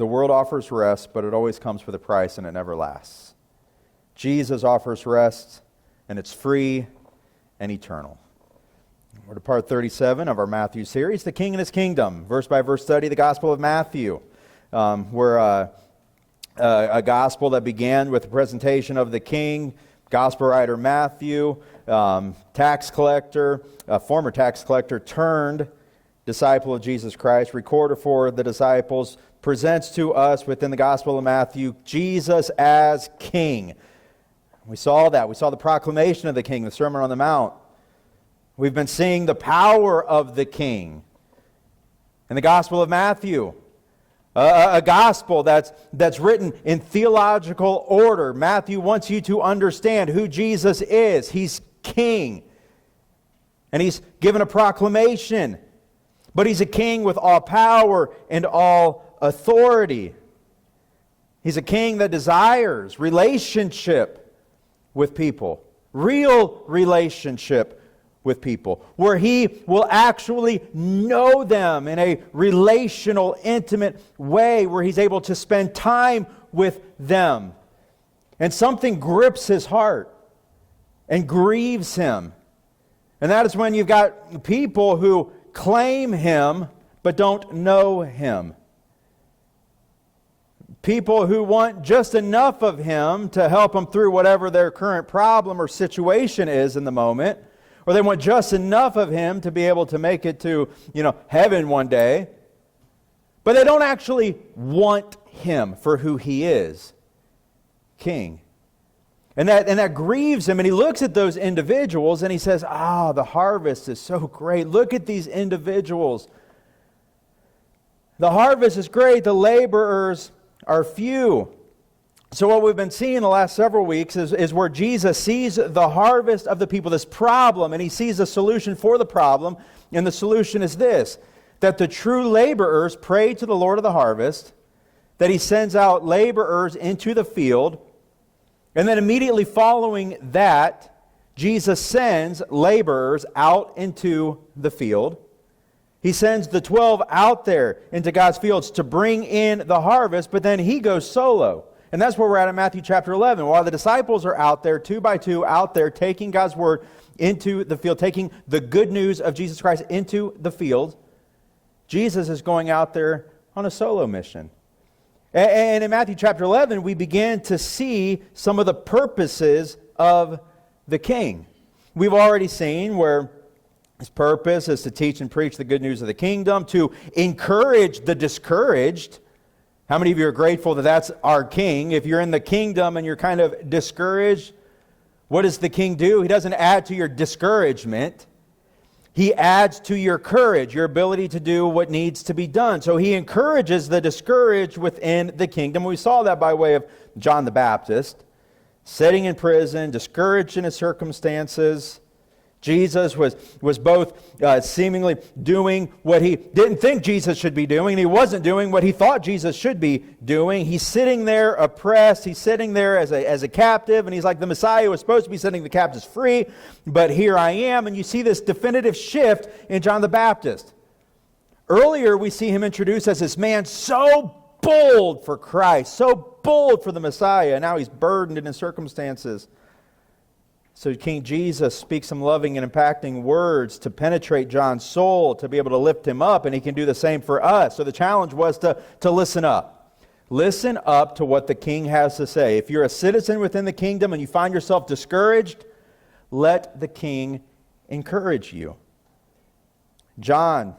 The world offers rest, but it always comes with a price and it never lasts. Jesus offers rest, and it's free and eternal. We're to part 37 of our Matthew series, The King and His Kingdom. Verse by verse study, the Gospel of Matthew. We're a gospel that began with the presentation of the King, Gospel writer Matthew, tax collector, former tax collector turned disciple of Jesus Christ, recorder for the disciples, presents to us within the Gospel of Matthew Jesus as King. We saw that. We saw the proclamation of the King, the Sermon on the Mount. We've been seeing the power of the King in the Gospel of Matthew. A gospel that's written in theological order. Matthew wants you to understand who Jesus is. He's King. And He's given a proclamation. But He's a King with all power and all authority. He's a King that desires relationship with people. Real relationship with people, where He will actually know them in a relational, intimate way, where He's able to spend time with them. And something grips His heart and grieves Him. And that is when you've got people who claim Him but don't know Him. People who want just enough of Him to help them through whatever their current problem or situation is in the moment. Or they want just enough of Him to be able to make it to, heaven one day. But they don't actually want Him for who He is, King. And that grieves Him. And He looks at those individuals and He says, the harvest is so great. Look at these individuals. The harvest is great. The laborers are few. So what we've been seeing the last several weeks is where Jesus sees the harvest of the people, this problem, and He sees a solution for the problem. And the solution is this, that the true laborers pray to the Lord of the harvest, that He sends out laborers into the field, and then immediately following that, Jesus sends laborers out into the field. He sends the 12 out there into God's fields to bring in the harvest, but then He goes solo. And that's where we're at in Matthew chapter 11. While the disciples are out there, 2 by 2, out there, taking God's word into the field, taking the good news of Jesus Christ into the field, Jesus is going out there on a solo mission. And in Matthew chapter 11, we begin to see some of the purposes of the King. We've already seen where His purpose is to teach and preach the good news of the kingdom, to encourage the discouraged. How many of you are grateful that that's our King? If you're in the kingdom and you're kind of discouraged, what does the King do? He doesn't add to your discouragement. He adds to your courage, your ability to do what needs to be done. So He encourages the discouraged within the kingdom. We saw that by way of John the Baptist, sitting in prison, discouraged in his circumstances. Jesus was both seemingly doing what He didn't think Jesus should be doing, and He wasn't doing what He thought Jesus should be doing. He's sitting there oppressed. He's sitting there as a captive, and He's like, the Messiah was supposed to be setting the captives free, but here I am. And you see this definitive shift in John the Baptist. Earlier, we see him introduced as this man so bold for Christ, so bold for the Messiah, and now he's burdened in his circumstances. So King Jesus speaks some loving and impacting words to penetrate John's soul, to be able to lift him up, and He can do the same for us. So the challenge was to listen up. Listen up to what the King has to say. If you're a citizen within the kingdom and you find yourself discouraged, let the King encourage you. John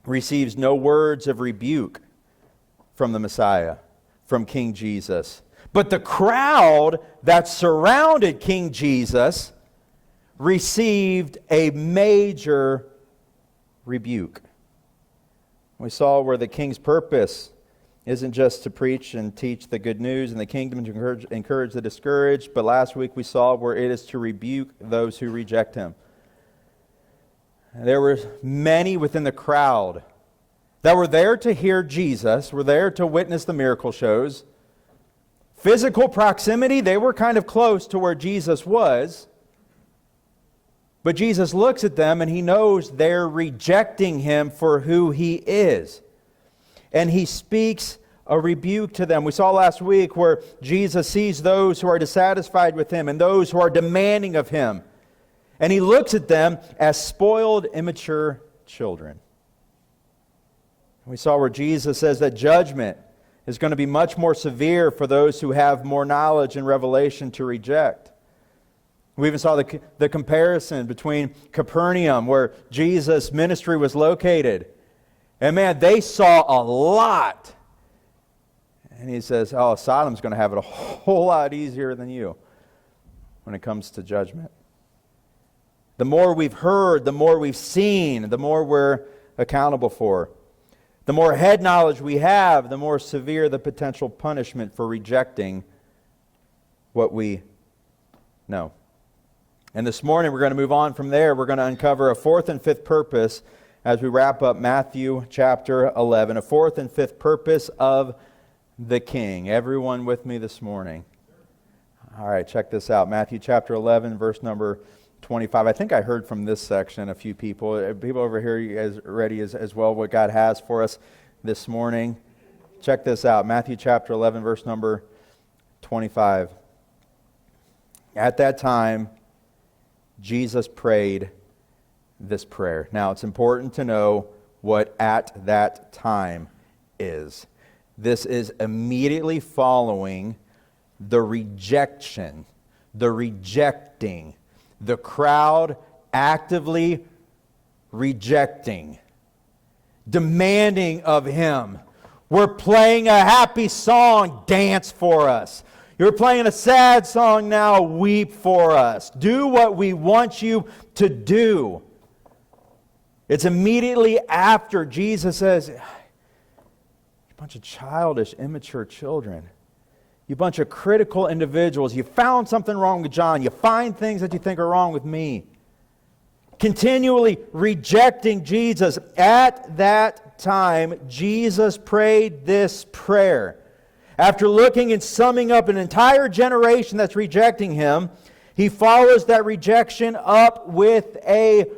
receives no words of rebuke from the Messiah, from King Jesus. But the crowd that surrounded King Jesus received a major rebuke. We saw where the King's purpose isn't just to preach and teach the good news in the kingdom, to encourage the discouraged, but last week we saw where it is to rebuke those who reject Him. There were many within the crowd that were there to hear Jesus, were there to witness the miracle shows. Physical proximity, they were kind of close to where Jesus was. But Jesus looks at them and He knows they're rejecting Him for who He is. And He speaks a rebuke to them. We saw last week where Jesus sees those who are dissatisfied with him and those who are demanding of him. And he looks at them as spoiled, immature children. We saw where Jesus says that judgment is going to be much more severe for those who have more knowledge and revelation to reject. We even saw the comparison between Capernaum, where Jesus' ministry was located. And man, they saw a lot. And he says, oh, Sodom's going to have it a whole lot easier than you when it comes to judgment. The more we've heard, the more we've seen, the more we're accountable for. The more head knowledge we have, the more severe the potential punishment for rejecting what we know. And this morning we're going to move on from there. We're going to uncover a fourth and fifth purpose as we wrap up Matthew chapter 11. A fourth and fifth purpose of the King. Everyone with me this morning? All right, check this out. Matthew chapter 11, verse number 25. I think I heard from this section a few people. People over here, you guys ready as well what God has for us this morning? Check this out. Matthew chapter 11, verse number 25. At that time, Jesus prayed this prayer. Now, it's important to know what at that time is. This is immediately following the rejection, the rejecting, the crowd actively rejecting, demanding of him. We're playing a happy song, dance for us. You're playing a sad song now, weep for us. Do what we want you to do. It's immediately after Jesus says, "You bunch of childish, immature children. You bunch of critical individuals. You found something wrong with John. You find things that you think are wrong with me." Continually rejecting Jesus. At that time, Jesus prayed this prayer. After looking and summing up an entire generation that's rejecting him, he follows that rejection up with a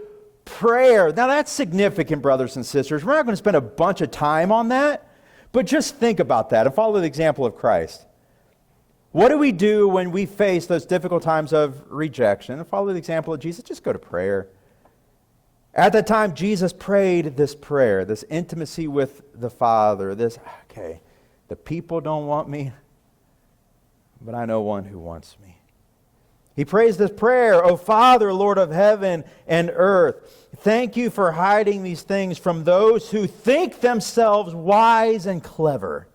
prayer. Now that's significant, brothers and sisters. We're not going to spend a bunch of time on that, but just think about that and follow the example of Christ. What do we do when we face those difficult times of rejection? And follow the example of Jesus. Just go to prayer. At that time, Jesus prayed this prayer, this intimacy with the Father, the people don't want me, but I know one who wants me. He prays this prayer, "O Father, Lord of heaven and earth, thank you for hiding these things from those who think themselves wise and clever,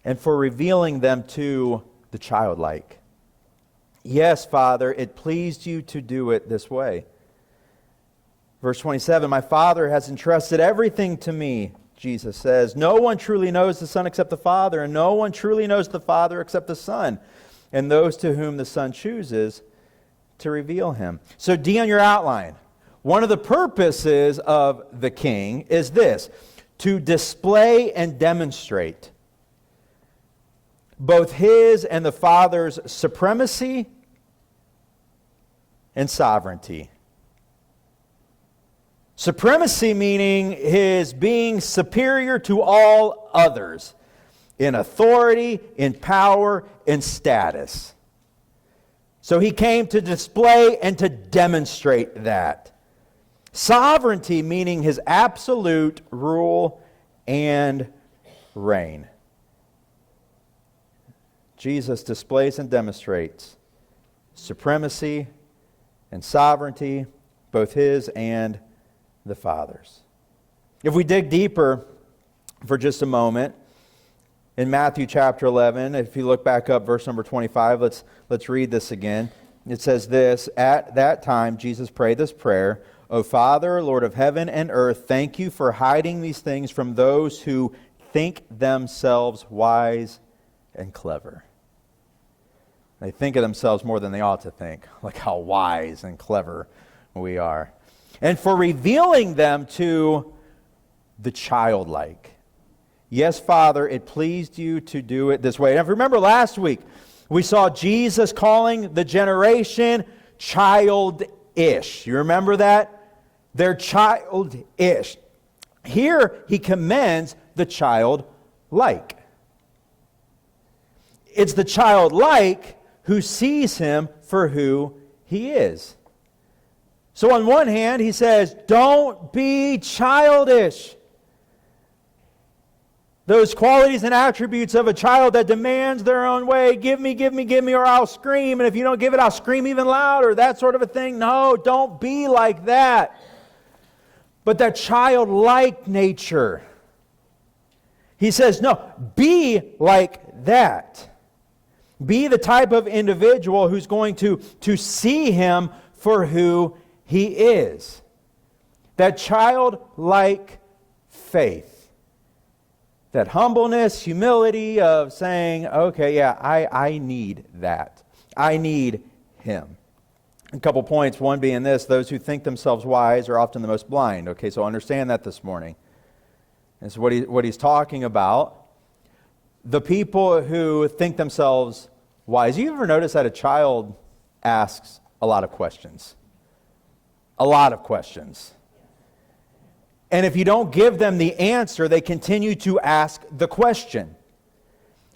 and for revealing them to the childlike. Yes, Father, it pleased you to do it this way." Verse 27, "My Father has entrusted everything to me," Jesus says. "No one truly knows the Son except the Father, and no one truly knows the Father except the Son, and those to whom the Son chooses to reveal him." So D on your outline. One of the purposes of the King is this: to display and demonstrate both his and the Father's supremacy and sovereignty. Supremacy meaning his being superior to all others in authority, in power, in status. So he came to display and to demonstrate that. Sovereignty meaning his absolute rule and reign. Jesus displays and demonstrates supremacy and sovereignty, both his and the Father's. If we dig deeper for just a moment, in Matthew chapter 11, if you look back up verse number 25, let's read this again. It says this: "At that time Jesus prayed this prayer, O Father, Lord of heaven and earth, thank you for hiding these things from those who think themselves wise and clever." They think of themselves more than they ought to think, like how wise and clever we are. "And for revealing them to the childlike." Yes, Father, it pleased you to do it this way. And if you remember last week, we saw Jesus calling the generation childish. You remember that? They're childish. Here, he commends the childlike. childlike. It's the childlike who sees him for who he is. So on one hand, he says, don't be childish. Those qualities and attributes of a child that demands their own way. Give me, give me, give me, or I'll scream. And if you don't give it, I'll scream even louder. That sort of a thing. No, don't be like that. But that childlike nature. He says, no, be like that. Be the type of individual who's going to see him for who he is. That childlike faith. That humbleness, humility of saying, okay, yeah, I need that. I need him. A couple points. One being this: those who think themselves wise are often the most blind. Okay, so understand that this morning. And so what he's talking about, the people who think themselves wise. You ever notice that a child asks a lot of questions? A lot of questions. And if you don't give them the answer, they continue to ask the question.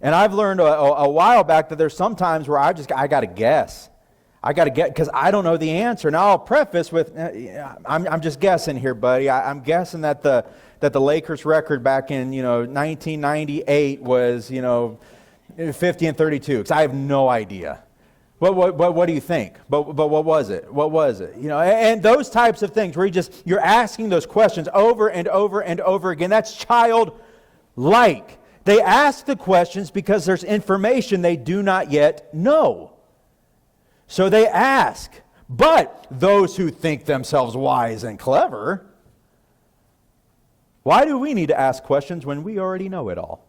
And I've learned a while back that there's some times where I got to guess. I got to get, because I don't know the answer. Now I'll preface with, I'm just guessing here, buddy. I'm guessing that the Lakers record back in 1998 was 50-32, because I have no idea. What do you think? But what was it? What was it? And those types of things where you're asking those questions over and over and over again. That's childlike. They ask the questions because there's information they do not yet know. So they ask. But those who think themselves wise and clever, why do we need to ask questions when we already know it all?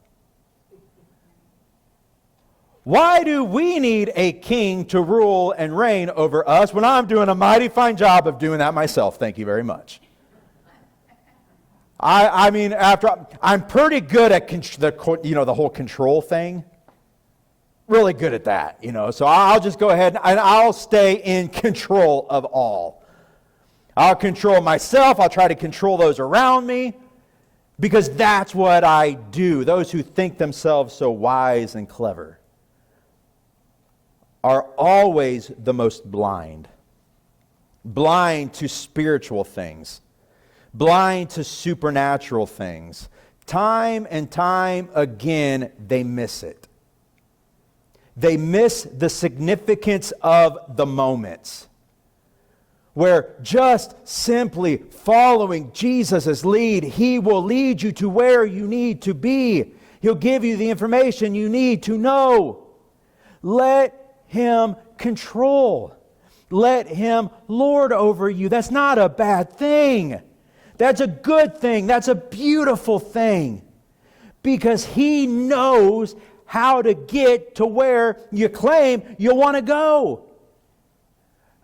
Why do we need a king to rule and reign over us when I'm doing a mighty fine job of doing that myself? Thank you very much. I mean, I'm pretty good at the whole control thing. Really good at that, So I'll just go ahead and I'll stay in control of all. I'll control myself. I'll try to control those around me because that's what I do. Those who think themselves so wise and clever are always the most blind. Blind to spiritual things. Blind to supernatural things. Time and time again, they miss it. They miss the significance of the moments. Where just simply following Jesus' lead, He will lead you to where you need to be. He'll give you the information you need to know. Let Him control. Let Him lord over you. That's not a bad thing. That's a good thing. That's a beautiful thing. Because He knows how to get to where you claim you want to go.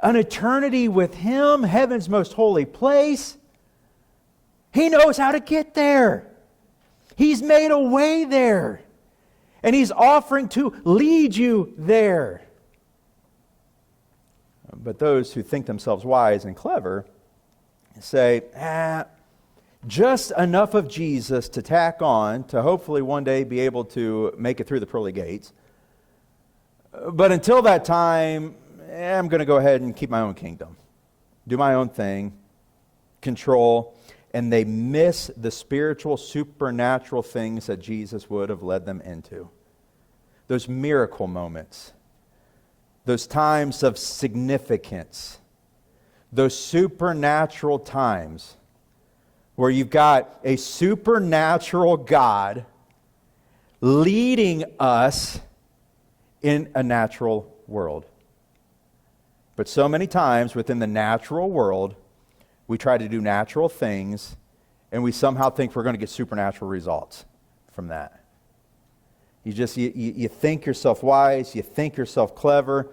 An eternity with Him, heaven's most holy place. He knows how to get there. He's made a way there. And He's offering to lead you there. But those who think themselves wise and clever say, just enough of Jesus to tack on to hopefully one day be able to make it through the pearly gates. But until that time, I'm going to go ahead and keep my own kingdom. Do my own thing. Control. And they miss the spiritual, supernatural things that Jesus would have led them into. Those miracle moments. Those times of significance. Those supernatural times where you've got a supernatural God leading us in a natural world. But so many times within the natural world, we try to do natural things and we somehow think we're going to get supernatural results from that. You think yourself wise, you think yourself clever,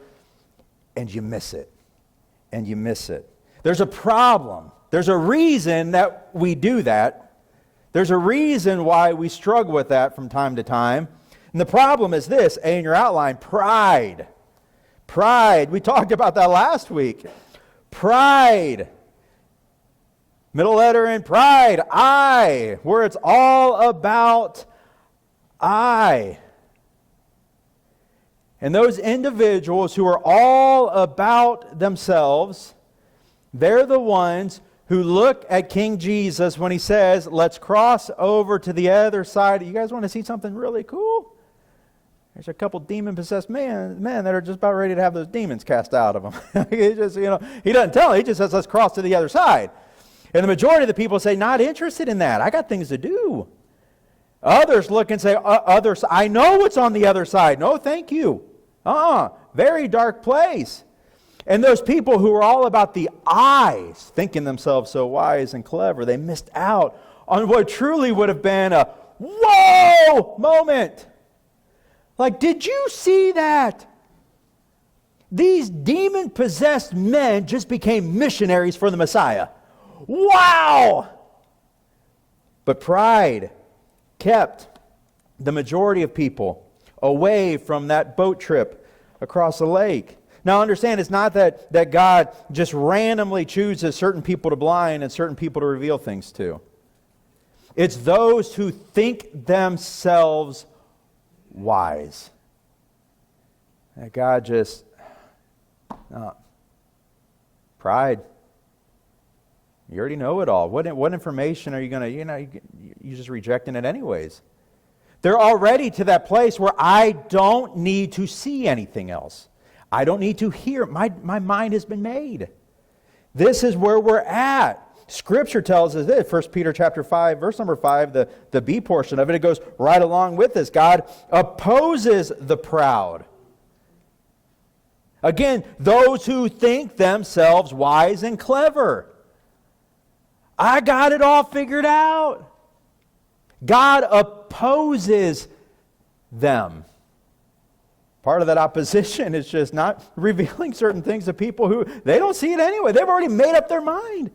and you miss it. And you miss it. There's a problem. There's a reason that we do that. There's a reason why we struggle with that from time to time. And the problem is this, A in your outline, pride. Pride. We talked about that last week. Pride. Middle letter in pride, I, where it's all about I. And those individuals who are all about themselves, they're the ones who look at King Jesus when he says, let's cross over to the other side. You guys want to see something really cool? There's a couple demon-possessed men that are just about ready to have those demons cast out of them. He doesn't tell them. He just says, let's cross to the other side. And the majority of the people say, not interested in that. I got things to do. Others look and say, I know what's on the other side. No, thank you. Very dark place. And those people who are all about the eyes, thinking themselves so wise and clever, they missed out on what truly would have been a whoa moment. Like, did you see that? These demon-possessed men just became missionaries for the Messiah. Wow! But pride kept the majority of people away from that boat trip across the lake. Now understand, it's not that God just randomly chooses certain people to blind and certain people to reveal things to. It's those who think themselves wise. That God just... pride. You already know it all. What information are you going to... You're just rejecting it anyways. They're already to that place where I don't need to see anything else. I don't need to hear. My mind has been made. This is where we're at. Scripture tells us this, 1 Peter chapter 5, verse number 5, the B portion of it, it goes right along with this. God opposes the proud. Again, those who think themselves wise and clever. I got it all figured out. God opposes them. Part of that opposition is just not revealing certain things to people who, they don't see it anyway. They've already made up their mind.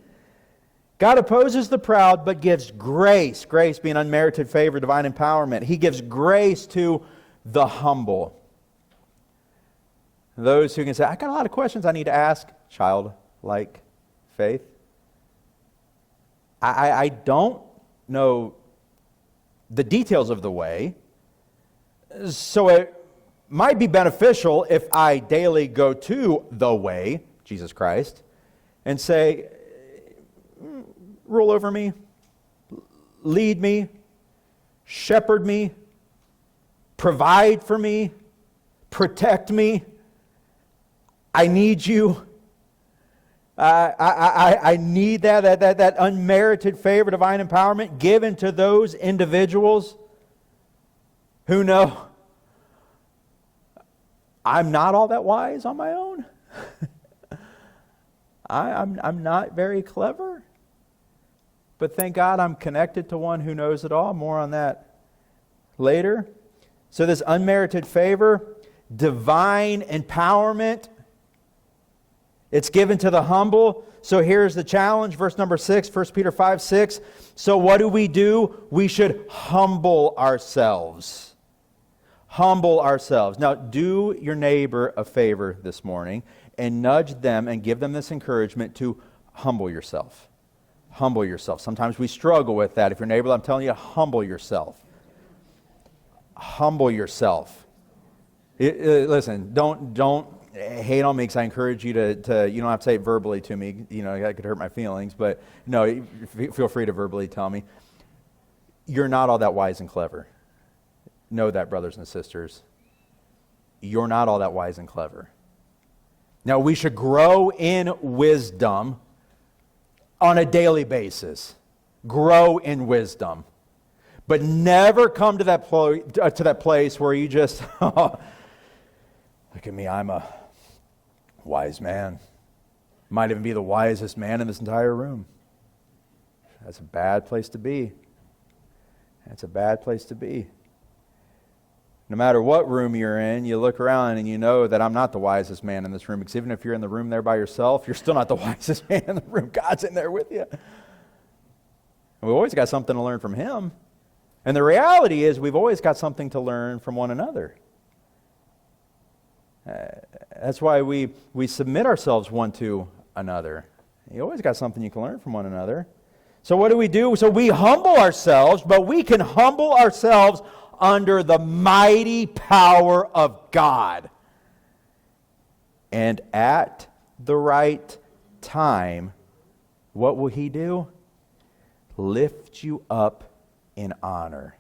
God opposes the proud, but gives grace. Grace being unmerited favor, divine empowerment. He gives grace to the humble. Those who can say, I got a lot of questions I need to ask. Childlike faith. I don't know the details of the way, so it might be beneficial if I daily go to the way, Jesus Christ, and say, rule over me, lead me, shepherd me, provide for me, protect me. I need you. I need that unmerited favor, divine empowerment given to those individuals who know I'm not all that wise on my own. I'm not very clever. But thank God I'm connected to one who knows it all. More on that later. So this unmerited favor, divine empowerment, it's given to the humble. So here's the challenge, verse number 6, 1 Peter 5, 6. So what do? We should humble ourselves. Humble ourselves. Now, do your neighbor a favor this morning and nudge them and give them this encouragement to humble yourself. Humble yourself. Sometimes we struggle with that. If your neighbor, I'm telling you, humble yourself. Humble yourself. Listen, don't hate on me because I encourage you to, you don't have to say it verbally to me. You know, that could hurt my feelings. But no, feel free to verbally tell me. You're not all that wise and clever. Know that, brothers and sisters. You're not all that wise and clever. Now, we should grow in wisdom on a daily basis. Grow in wisdom. But never come to that place where you just, look at me, I'm a wise man. Might even be the wisest man in this entire room. That's a bad place to be. That's a bad place to be. No matter what room you're in, you look around and you know that I'm not the wisest man in this room, because even if you're in the room there by yourself, you're still not the wisest man in the room. God's in there with you. And we've always got something to learn from Him. And the reality is we've always got something to learn from one another. That's why we submit ourselves one to another. You always got something you can learn from one another. So what do? So we humble ourselves, but we can humble ourselves under the mighty power of God. And at the right time, what will He do? Lift you up in honor.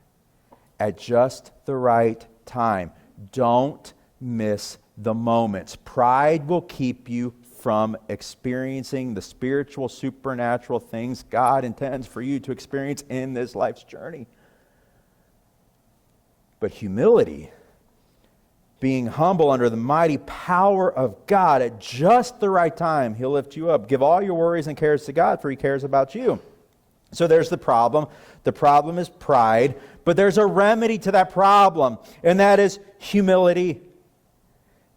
At just the right time. Don't miss the moments. Pride will keep you from experiencing the spiritual, supernatural things God intends for you to experience in this life's journey. But humility, being humble under the mighty power of God, at just the right time, He'll lift you up. Give all your worries and cares to God, for He cares about you. So there's the problem. The problem is pride, but there's a remedy to that problem, and that is humility.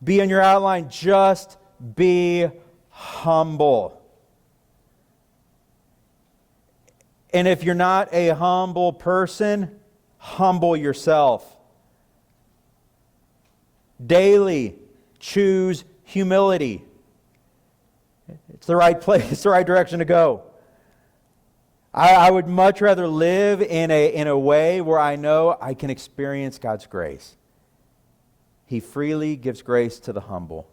Be in your outline, just be humble. And if you're not a humble person, humble yourself. Daily choose humility. It's the right place, it's the right direction to go. I would much rather live in a way where I know I can experience God's grace. He freely gives grace to the humble.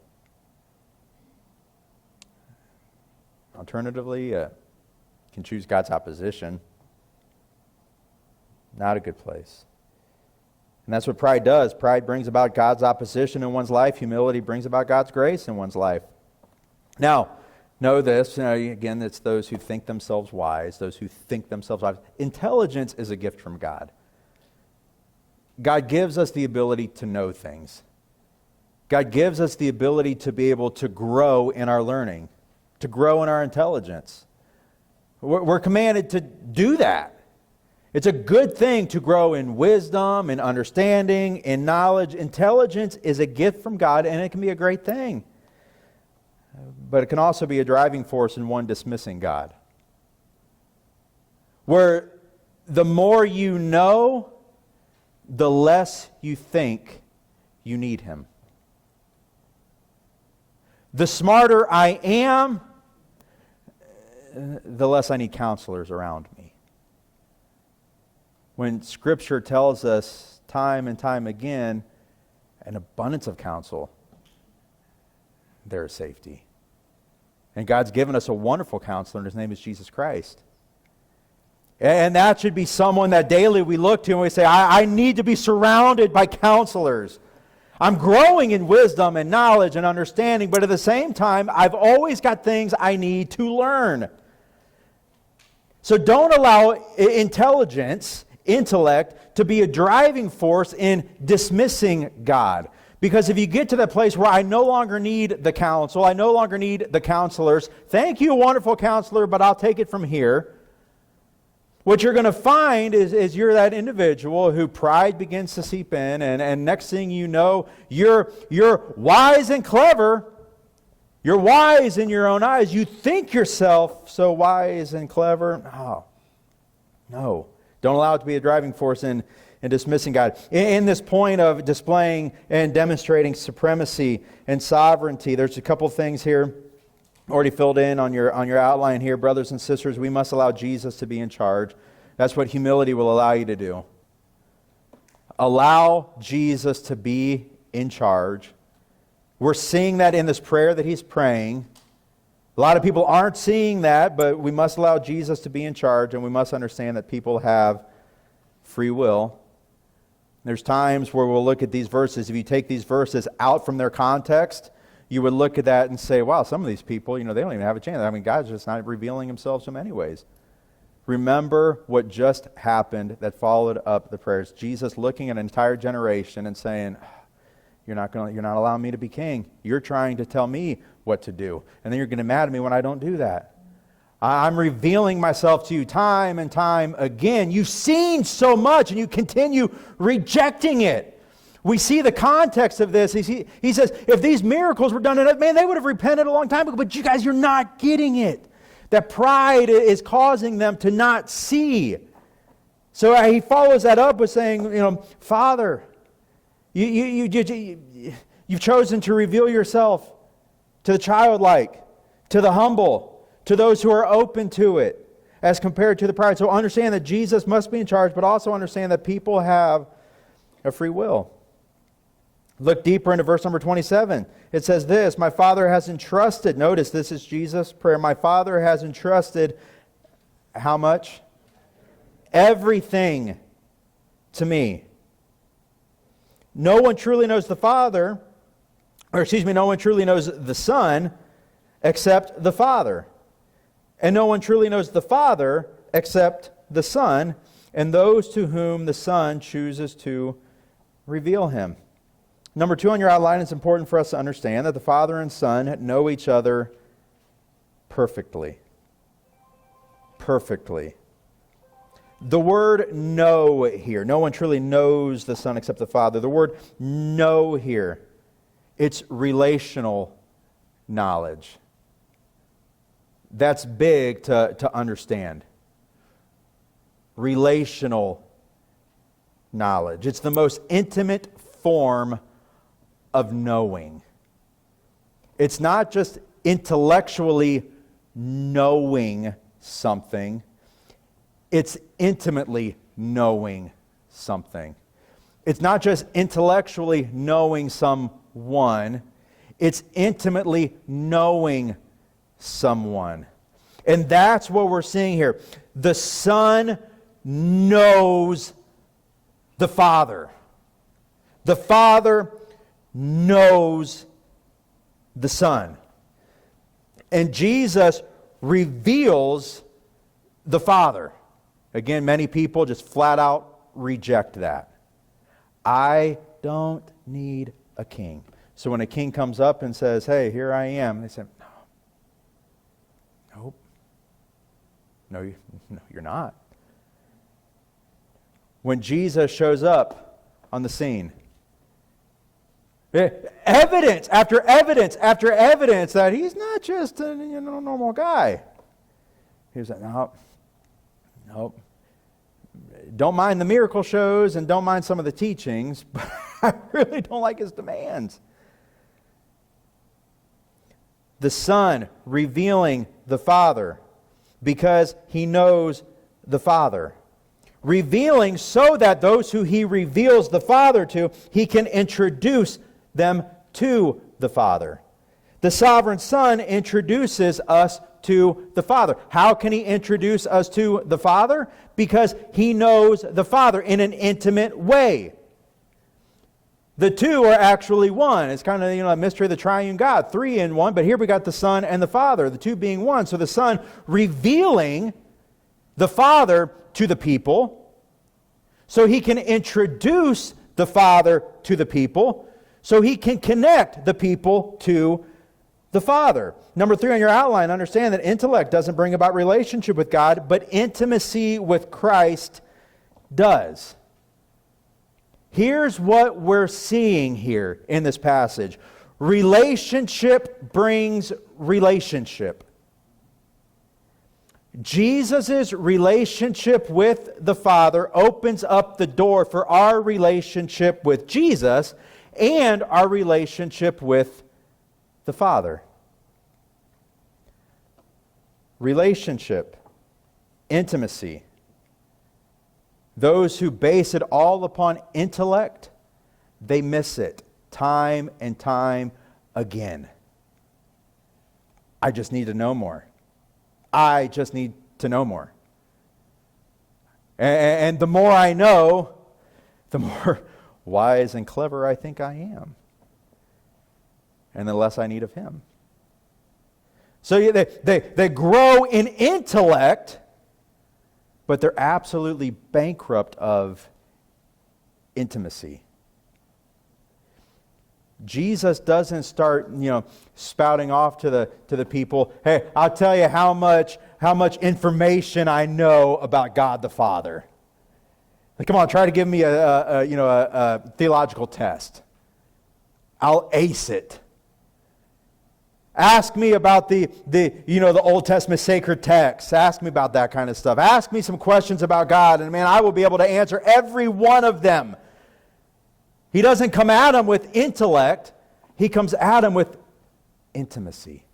Alternatively, you can choose God's opposition. Not a good place. And that's what pride does. Pride brings about God's opposition in one's life. Humility brings about God's grace in one's life. Now, know this, again, it's those who think themselves wise, those who think themselves wise. Intelligence is a gift from God. God gives us the ability to know things. God gives us the ability to be able to grow in our learning, to grow in our intelligence. We're commanded to do that. It's a good thing to grow in wisdom, in understanding, in knowledge. Intelligence is a gift from God, and it can be a great thing. But it can also be a driving force in one dismissing God. Where the more you know, the less you think you need Him. The smarter I am, the less I need counselors around me. When Scripture tells us time and time again, an abundance of counsel, there is safety. And God's given us a wonderful counselor, and His name is Jesus Christ. And that should be someone that daily we look to and we say, I need to be surrounded by counselors. I'm growing in wisdom and knowledge and understanding, but at the same time, I've always got things I need to learn. So don't allow intellect, to be a driving force in dismissing God. Because if you get to that place where I no longer need the counsel, I no longer need the counselors, thank you, wonderful counselor, but I'll take it from here. What you're going to find is you're that individual who pride begins to seep in, and next thing you know, you're wise and clever. You're wise in your own eyes. You think yourself so wise and clever. No. Don't allow it to be a driving force in dismissing God. In this point of displaying and demonstrating supremacy and sovereignty, there's a couple things here already filled in on your outline here. Brothers and sisters, we must allow Jesus to be in charge. That's what humility will allow you to do. Allow Jesus to be in charge. We're seeing that in this prayer that he's praying. A lot of people aren't seeing that, but we must allow Jesus to be in charge, and we must understand that people have free will. There's times where we'll look at these verses. If you take these verses out from their context, you would look at that and say, wow, some of these people, they don't even have a chance. I mean, God's just not revealing himself to them anyways. Remember what just happened that followed up the prayers. Jesus looking at an entire generation and saying, you're not allowing me to be king. You're trying to tell me what to do. And then you're going to be mad at me when I don't do that. I'm revealing myself to you time and time again. You've seen so much and you continue rejecting it. We see the context of this. He says, if these miracles were done enough, man, they would have repented a long time ago. But you guys, you're not getting it. That pride is causing them to not see. So he follows that up with saying, Father, you've chosen to reveal yourself to the childlike, to the humble, to those who are open to it, as compared to the pride. So understand that Jesus must be in charge, but also understand that people have of free will. Look deeper into verse number 27. It says this, my Father has entrusted, notice this is Jesus' prayer, my Father has entrusted how much? Everything to me. No one truly knows the Father, no one truly knows the Son except the Father. And no one truly knows the Father except the Son, and those to whom the Son chooses to reveal him. Number 2 on your outline, it's important for us to understand that the Father and Son know each other perfectly. Perfectly. The word know here, no one truly knows the Son except the Father. The word know here, it's relational knowledge. That's big to understand. Relational knowledge. It's the most intimate form of knowing. It's not just intellectually knowing something. It's intimately knowing something. It's not just intellectually knowing someone. It's intimately knowing someone. And that's what we're seeing here. The Son knows the Father. The Father knows the Son. And Jesus reveals the Father. Again, many people just flat out reject that. I don't need a king. So when a king comes up and says, hey, here I am, they say, nope. No, you're not. When Jesus shows up on the scene, evidence after evidence after evidence that he's not just a normal guy. He was like, nope. Don't mind the miracle shows and don't mind some of the teachings, but I really don't like his demands. The Son revealing the Father because he knows the Father. Revealing so that those who he reveals the Father to, he can introduce them to the Father. The sovereign Son introduces us to the Father. How can he introduce us to the Father? Because he knows the Father in an intimate way. The two are actually one. It's kind of a mystery of the triune God, 3 in 1, but here we got the Son and the Father, the two being one. So the Son revealing the Father to the people, so he can introduce the Father to the people, so he can connect the people to the Father. Number 3 on your outline, understand that intellect doesn't bring about relationship with God, but intimacy with Christ does. Here's what we're seeing here in this passage. Relationship brings relationship. Jesus' relationship with the Father opens up the door for our relationship with Jesus and our relationship with the Father. Relationship, intimacy. Those who base it all upon intellect, they miss it time and time again. I just need to know more. I just need to know more. And the more I know, the more wise and clever I think I am. And the less I need of Him. So they grow in intellect, but they're absolutely bankrupt of intimacy. Jesus doesn't start, spouting off to the people, hey, I'll tell you how much information I know about God the Father. Like, come on, try to give me a theological test. I'll ace it. Ask me about the Old Testament sacred texts. Ask me about that kind of stuff. Ask me some questions about God, and man, I will be able to answer every one of them. He doesn't come at them with intellect. He comes at them with intimacy.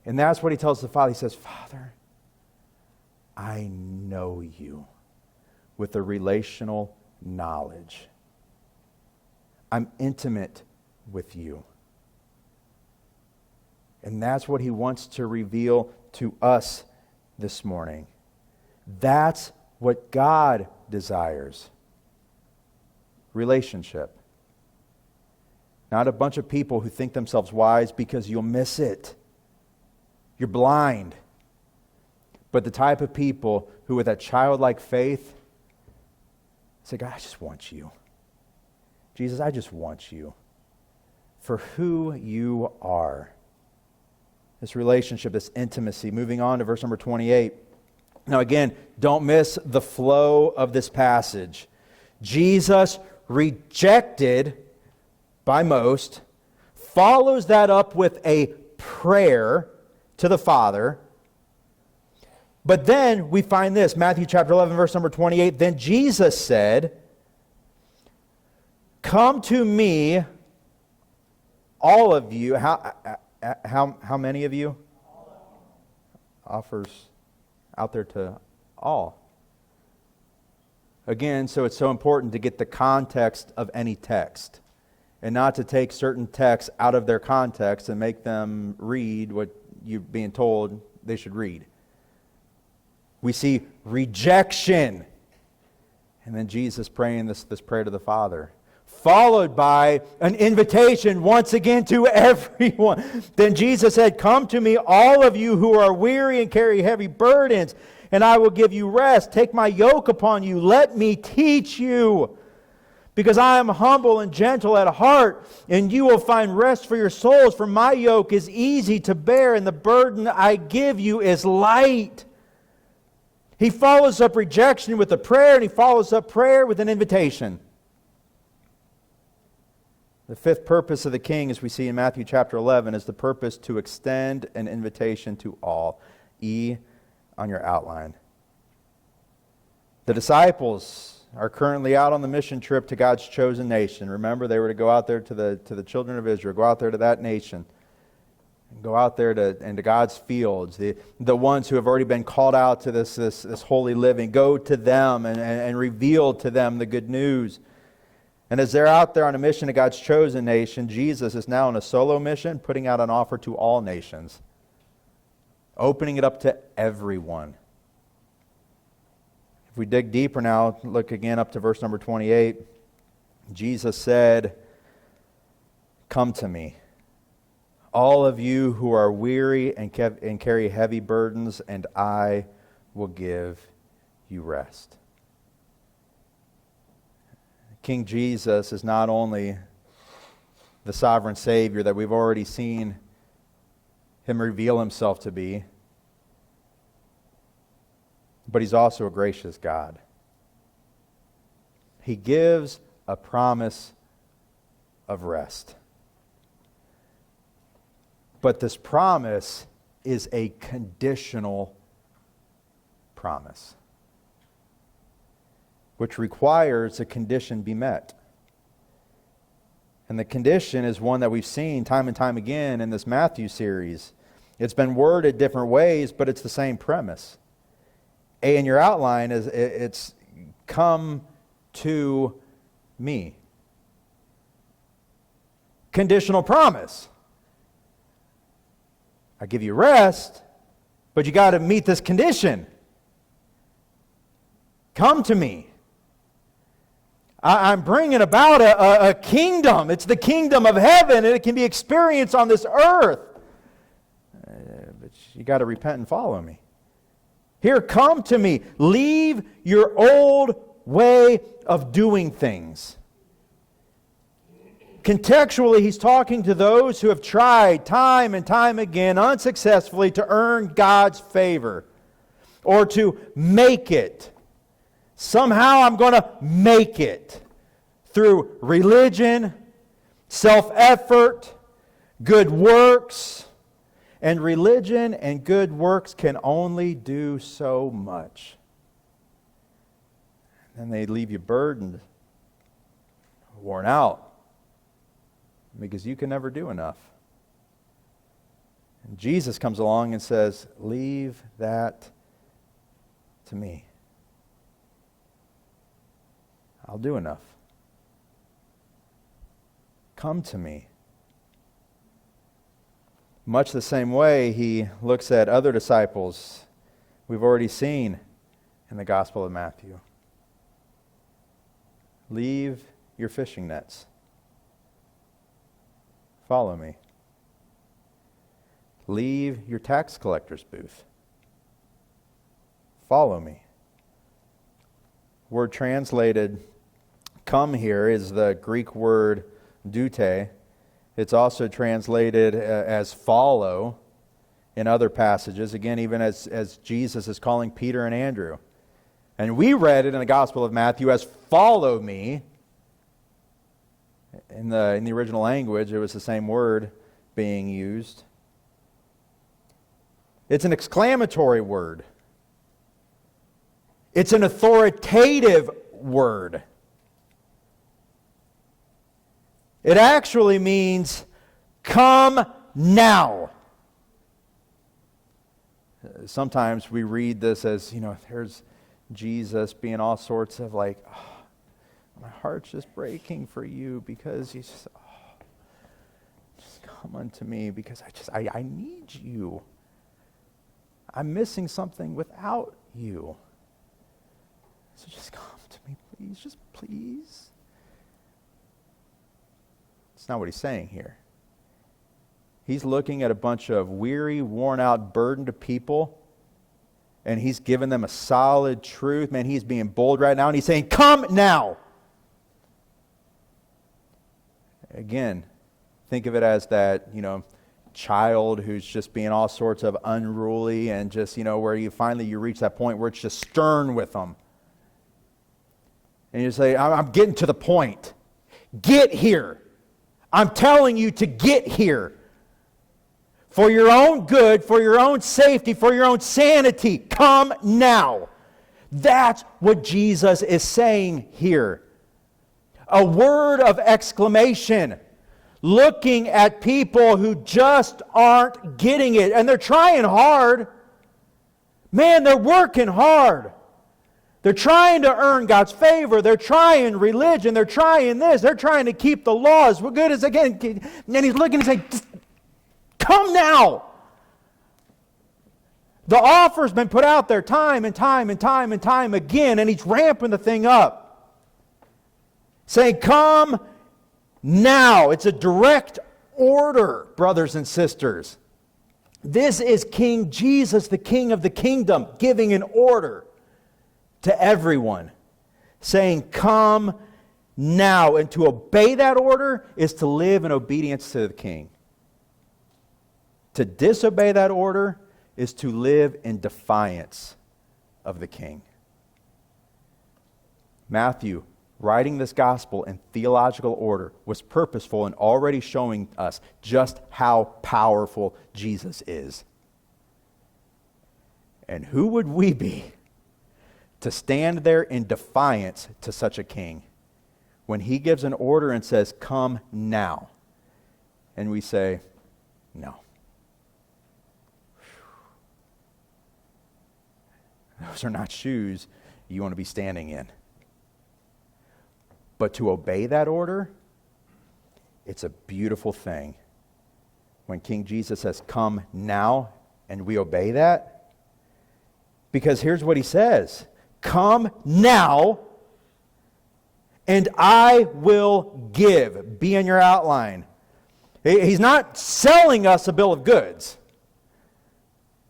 And that's what he tells the Father. He says, Father, I know you with a relational knowledge. I'm intimate with you. And that's what he wants to reveal to us this morning. That's what God desires. Relationship. Not a bunch of people who think themselves wise because you'll miss it. You're blind. But the type of people who with that childlike faith say, God, I just want you. Jesus, I just want you for who you are. This relationship, this intimacy. Moving on to verse number 28. Now again, don't miss the flow of this passage. Jesus, rejected by most, follows that up with a prayer to the Father. But then we find this, Matthew chapter 11, verse number 28. Then Jesus said, come to me, all of you. How many of you? Offers out there to all. Again, so it's so important to get the context of any text and not to take certain texts out of their context and make them read what you're being told they should read. We see rejection. And then Jesus praying this prayer to the Father. Followed by an invitation once again to everyone. Then Jesus said, come to me, all of you who are weary and carry heavy burdens, and I will give you rest. Take my yoke upon you. Let me teach you. Because I am humble and gentle at heart, and you will find rest for your souls. For my yoke is easy to bear, and the burden I give you is light. He follows up rejection with a prayer, and he follows up prayer with an invitation. The fifth purpose of the king, as we see in Matthew chapter 11, is the purpose to extend an invitation to all. E on your outline. The disciples are currently out on the mission trip to God's chosen nation. Remember, they were to go out there to the children of Israel, go out there to that nation, and go out there into God's fields. The ones who have already been called out to this holy living, go to them and reveal to them the good news. And as they're out there on a mission to God's chosen nation, Jesus is now on a solo mission, putting out an offer to all nations, opening it up to everyone. If we dig deeper now, look again up to verse number 28. Jesus said, come to me, all of you who are weary and carry heavy burdens, and I will give you rest. King Jesus is not only the sovereign Savior that we've already seen him reveal himself to be, but he's also a gracious God. He gives a promise of rest. But this promise is a conditional promise, which requires a condition be met. And the condition is one that we've seen time and time again in this Matthew series. It's been worded different ways, but it's the same premise. A in your outline is it's come to me. Conditional promise. I give you rest, but you got to meet this condition. Come to me. I'm bringing about a kingdom. It's the kingdom of heaven, and it can be experienced on this earth. But you got to repent and follow me. Here, come to me. Leave your old way of doing things. Contextually, he's talking to those who have tried time and time again unsuccessfully to earn God's favor or to make it. Somehow I'm going to make it through religion, self-effort, good works. And religion and good works can only do so much. And they leave you burdened, worn out, because you can never do enough. And Jesus comes along and says, leave that to me. I'll do enough. Come to me. Much the same way he looks at other disciples we've already seen in the Gospel of Matthew. Leave your fishing nets. Follow me. Leave your tax collector's booth. Follow me. Word translated come here is the Greek word dute. It's also translated as follow in other passages. Again, even as Jesus is calling Peter and Andrew. And we read it in the Gospel of Matthew as follow me. In the original language, it was the same word being used. It's an exclamatory word. It's an authoritative word. It actually means, come now. Sometimes we read this as, there's Jesus being all sorts of like, oh, my heart's just breaking for you because he's just come unto me because I need you. I'm missing something without you. So just come to me, please. Just please. It's not what he's saying here. He's looking at a bunch of weary, worn-out, burdened people, and he's giving them a solid truth. Man, he's being bold right now, and he's saying, come now. Again, think of it as that, child who's just being all sorts of unruly and just, where you reach that point where it's just stern with them. And you say, I'm getting to the point. Get here. I'm telling you to get here. For your own good, for your own safety, for your own sanity, come now. That's what Jesus is saying here. A word of exclamation, looking at people who just aren't getting it. And they're trying hard. Man, they're working hard. They're trying to earn God's favor. They're trying religion. They're trying this. They're trying to keep the law as good as they can. And he's looking and saying, come now. The offer's been put out there time and time and time and time again, and he's ramping the thing up. Saying, come now. It's a direct order, brothers and sisters. This is King Jesus, the King of the kingdom, giving an order to everyone, saying, come now. And to obey that order is to live in obedience to the King. To disobey that order is to live in defiance of the King. Matthew, writing this gospel in theological order, was purposeful in already showing us just how powerful Jesus is. And who would we be to stand there in defiance to such a king when he gives an order and says, come now? And we say, no. Those are not shoes you want to be standing in. But to obey that order, it's a beautiful thing. When King Jesus says, come now, and we obey that, because here's what he says, come now, and I will give. Be in your outline. He's not selling us a bill of goods.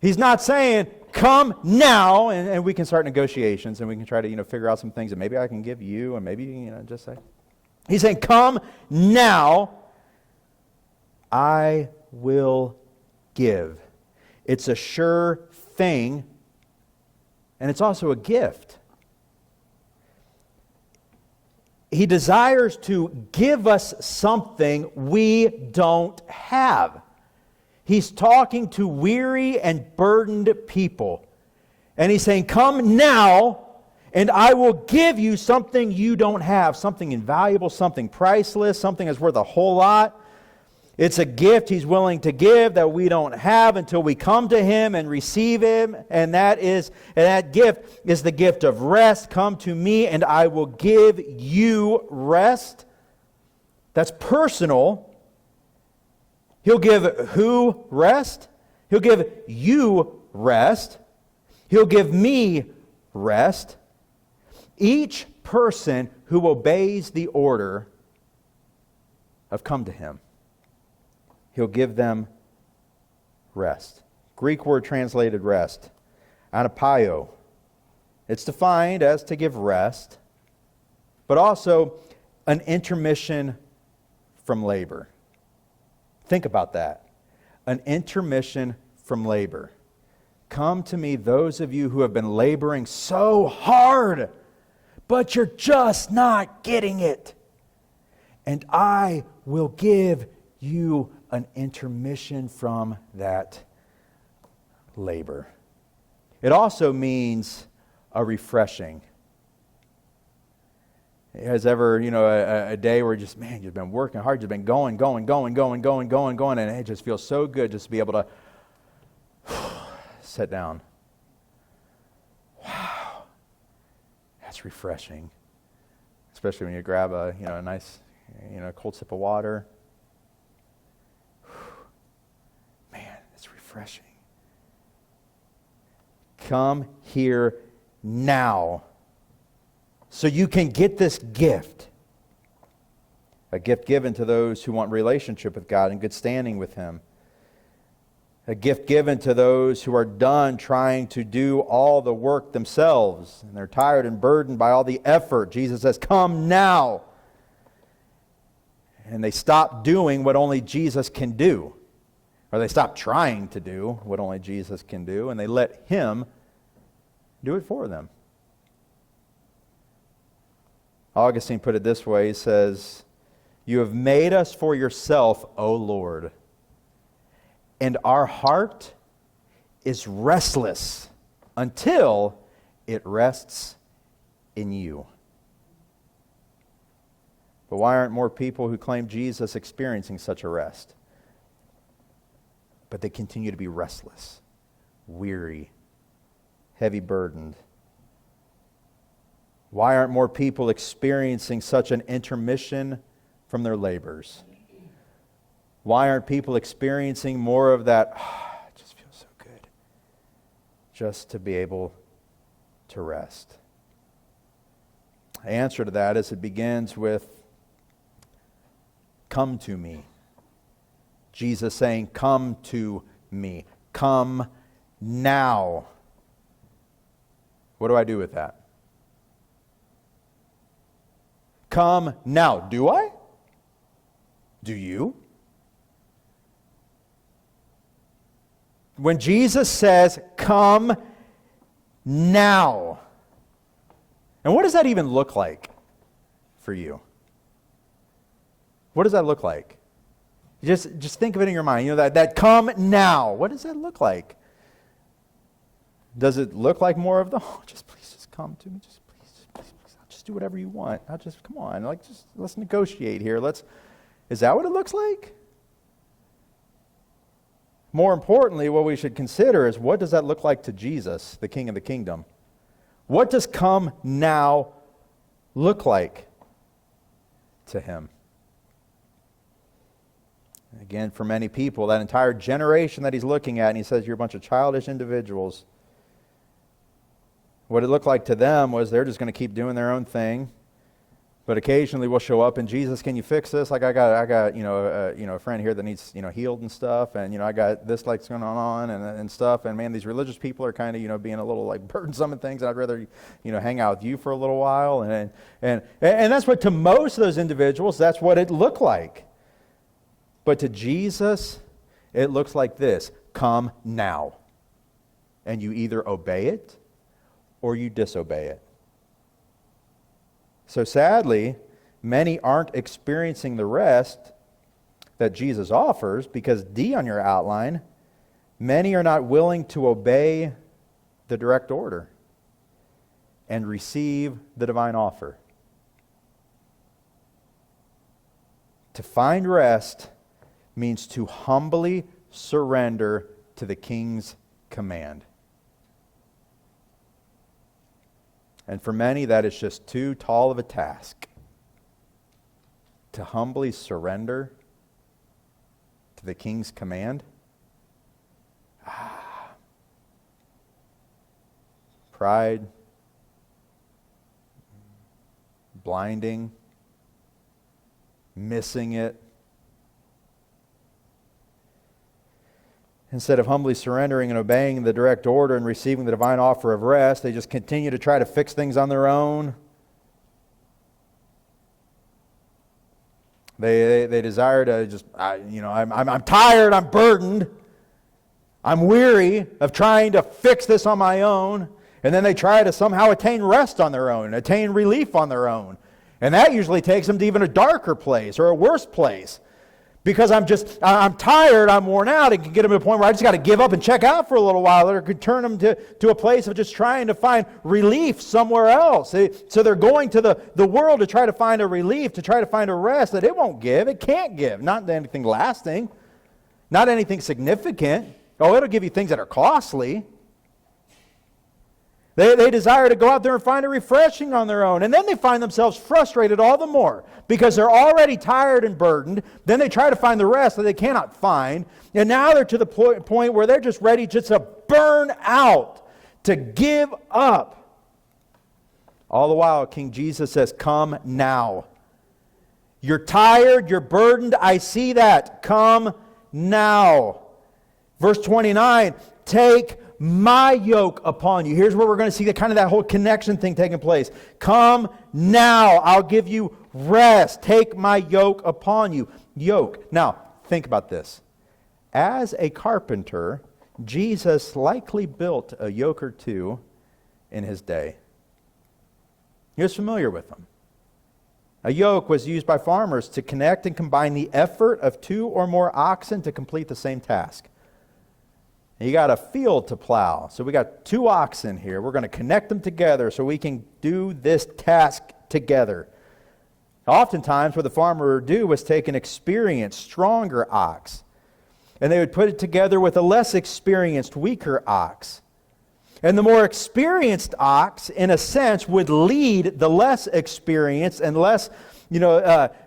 He's not saying, come now, and we can start negotiations, and we can try to, figure out some things that maybe I can give you, and maybe, just say. He's saying, come now, I will give. It's a sure thing, and it's also a gift. He desires to give us something we don't have. He's talking to weary and burdened people. And he's saying, come now, and I will give you something you don't have. Something invaluable, something priceless, something that's worth a whole lot. It's a gift He's willing to give that we don't have until we come to Him and receive Him. And that gift is the gift of rest. Come to me and I will give you rest. That's personal. He'll give who rest? He'll give you rest. He'll give me rest. Each person who obeys the order of come to Him, He'll give them rest. Greek word translated rest, anapaio. It's defined as to give rest, but also an intermission from labor. Think about that. An intermission from labor. Come to me, those of you who have been laboring so hard, but you're just not getting it. And I will give you an intermission from that labor. It also means a refreshing. Has ever, a day where you've been working hard, you've been going, and it just feels so good just to be able to sit down. Wow. That's refreshing. Especially when you grab a nice, cold sip of water. Man, it's refreshing. Come here now so you can get this gift. A gift given to those who want relationship with God and good standing with Him. A gift given to those who are done trying to do all the work themselves. And they're tired and burdened by all the effort. Jesus says, come now. And they stop doing what only Jesus can do. Or they stop trying to do what only Jesus can do. And they let Him do it for them. Augustine put it this way. He says, you have made us for yourself, O Lord. And our heart is restless until it rests in you. But why aren't more people who claim Jesus experiencing such a rest? But they continue to be restless, weary, heavy burdened. Why aren't more people experiencing such an intermission from their labors? Why aren't people experiencing more of that, it just feels so good, just to be able to rest? The answer to that is it begins with, come to me. Jesus saying, come to me. Come now. What do I do with that? Come now. Do I? Do you? When Jesus says, come now. And what does that even look like for you? What does that look like? Just think of it in your mind. That come now. What does that look like? Does it look like more of the, please just come to me. Just please. I'll just do whatever you want. Come on. Let's negotiate here. Is that what it looks like? More importantly, what we should consider is, what does that look like to Jesus, the King of the kingdom? What does come now look like to Him? Again, for many people, that entire generation that He's looking at, and He says, you're a bunch of childish individuals. What it looked like to them was they're just going to keep doing their own thing. But occasionally we'll show up and, Jesus, can you fix this? Like I got a friend here that needs healed and stuff, and I got this like going on and stuff. And man, these religious people are kind of being a little like burdensome and things. And I'd rather hang out with you for a little while. And that's what, to most of those individuals, that's what it looked like. But to Jesus, it looks like this: come now, and you either obey it or you disobey it. So sadly, many aren't experiencing the rest that Jesus offers because, D on your outline, many are not willing to obey the direct order and receive the divine offer. To find rest means to humbly surrender to the king's command. And for many, that is just too tall of a task. To humbly surrender to the king's command. Pride, blinding, missing it. Instead of humbly surrendering and obeying the direct order and receiving the divine offer of rest, they just continue to try to fix things on their own. They desire to just, I'm tired, I'm burdened, I'm weary of trying to fix this on my own. And then they try to somehow attain rest on their own, attain relief on their own. And that usually takes them to even a darker place or a worse place. Because I'm tired, I'm worn out. It can get them to a point where I just got to give up and check out for a little while. Or it could turn them to a place of just trying to find relief somewhere else. So they're going to the world to try to find a relief, to try to find a rest that it won't give. It can't give. Not anything lasting. Not anything significant. Oh, it'll give you things that are costly. They desire to go out there and find a refreshing on their own. And then they find themselves frustrated all the more because they're already tired and burdened. Then they try to find the rest that they cannot find. And now they're to the point where they're just ready just to burn out, to give up. All the while, King Jesus says, come now. You're tired, you're burdened, I see that. Come now. Verse 29, take my yoke upon you. Here's where we're going to see that whole connection thing taking place. Come now, I'll give you rest. Take my yoke upon you. Yoke. Now, think about this. As a carpenter, Jesus likely built a yoke or two in his day. He was familiar with them. A yoke was used by farmers to connect and combine the effort of two or more oxen to complete the same task. You got a field to plow. So we got two oxen here. We're going to connect them together so we can do this task together. Oftentimes what the farmer would do was take an experienced, stronger ox, and they would put it together with a less experienced, weaker ox. And the more experienced ox, in a sense, would lead the less experienced and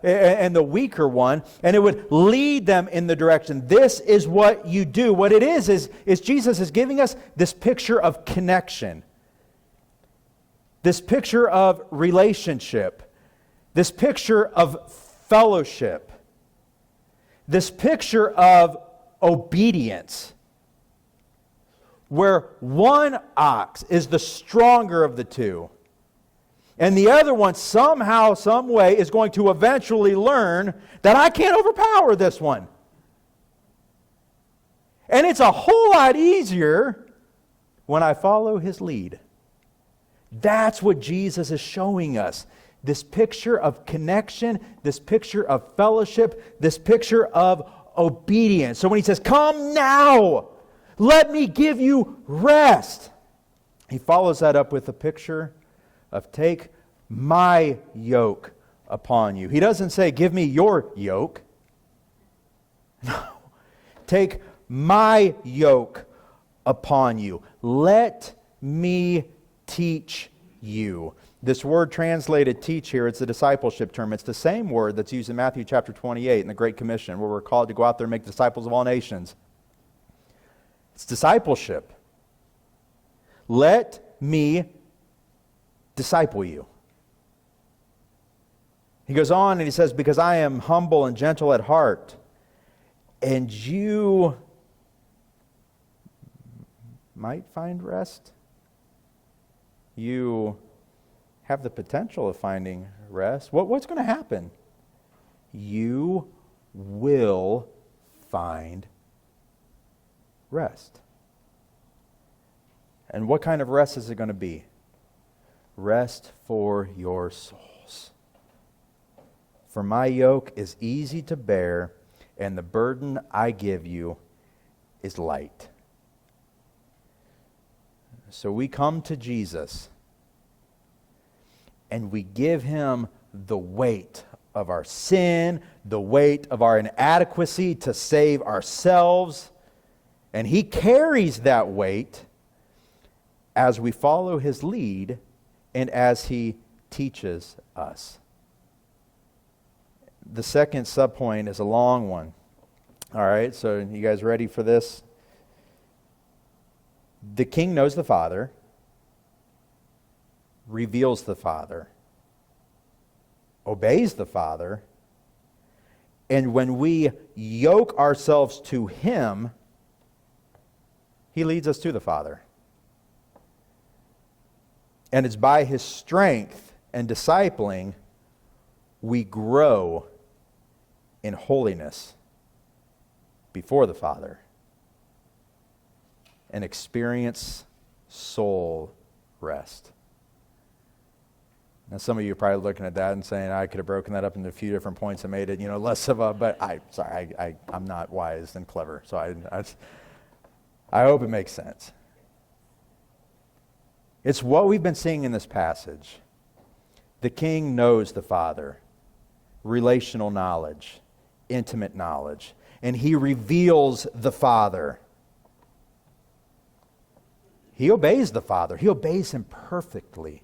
and the weaker one, and it would lead them in the direction. This is what you do. What it is Jesus is giving us this picture of connection, this picture of relationship, this picture of fellowship, this picture of obedience, where one ox is the stronger of the two, and the other one somehow, some way, is going to eventually learn that I can't overpower this one. And it's a whole lot easier when I follow his lead. That's what Jesus is showing us. This picture of connection, this picture of fellowship, this picture of obedience. So when he says, come now, let me give you rest, he follows that up with a picture of take my yoke upon you. He doesn't say, give me your yoke. No. Take my yoke upon you. Let me teach you. This word translated teach here, it's a discipleship term. It's the same word that's used in Matthew chapter 28 in the Great Commission, where we're called to go out there and make disciples of all nations. It's discipleship. Let me disciple you. He goes on and he says, because I am humble and gentle at heart, and you might find rest. You have the potential of finding rest. What's going to happen? You will find rest. And what kind of rest is it going to be? Rest for your souls. For my yoke is easy to bear, and the burden I give you is light. So we come to Jesus, and we give him the weight of our sin, the weight of our inadequacy to save ourselves. And He carries that weight as we follow His lead and as He teaches us. The second subpoint is a long one. All right, so you guys ready for this? The King knows the Father, reveals the Father, obeys the Father, and when we yoke ourselves to Him, He leads us to the Father. And it's by His strength and discipling we grow in holiness before the Father and experience soul rest. Now, some of you are probably looking at that and saying, I could have broken that up into a few different points and made it, less of a, but I'm not wise and clever, so I hope it makes sense. It's what we've been seeing in this passage. The King knows the Father, relational knowledge, intimate knowledge, and He reveals the Father. He obeys the Father. He obeys Him perfectly.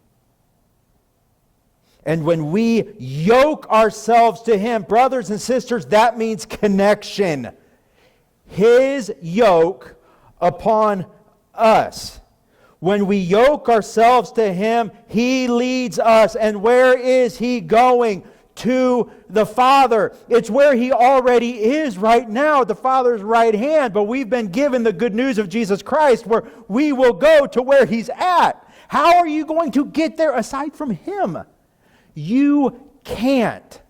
And when we yoke ourselves to Him, brothers and sisters, that means connection. His yoke upon us. When we yoke ourselves to Him, He leads us. And where is He going? To the Father. It's where He already is right now, at the Father's right hand. But we've been given the good news of Jesus Christ, where we will go to where He's at. How are you going to get there aside from Him? You can't.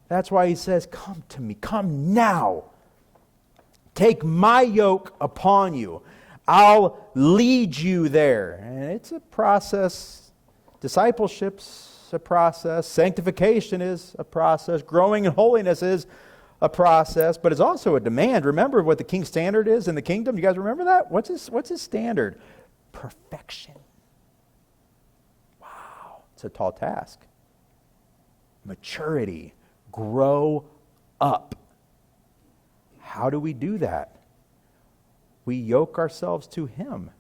That's why He says, come to me, come now. Take my yoke upon you. I'll lead you there. And it's a process. Discipleship's a process. Sanctification is a process. Growing in holiness is a process, but it's also a demand. Remember what the King's standard is in the kingdom? You guys remember that? What's his standard? Perfection. Wow. It's a tall task. Maturity. Grow up. How do we do that? We yoke ourselves to Him.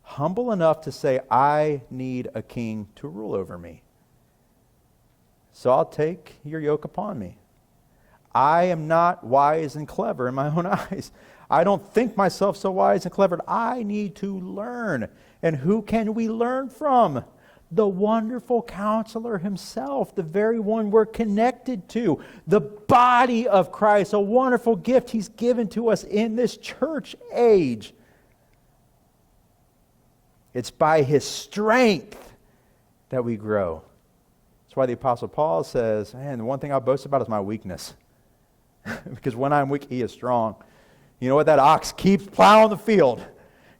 Humble enough to say, I need a king to rule over me. So I'll take your yoke upon me. I am not wise and clever in my own eyes. I don't think myself so wise and clever. I need to learn. And who can we learn from? The wonderful Counselor Himself, the very one we're connected to, the body of Christ, a wonderful gift He's given to us in this church age. It's by His strength that we grow. That's why the Apostle Paul says, man, the one thing I boast about is my weakness. Because when I'm weak, He is strong. You know what? That ox keeps plowing the field.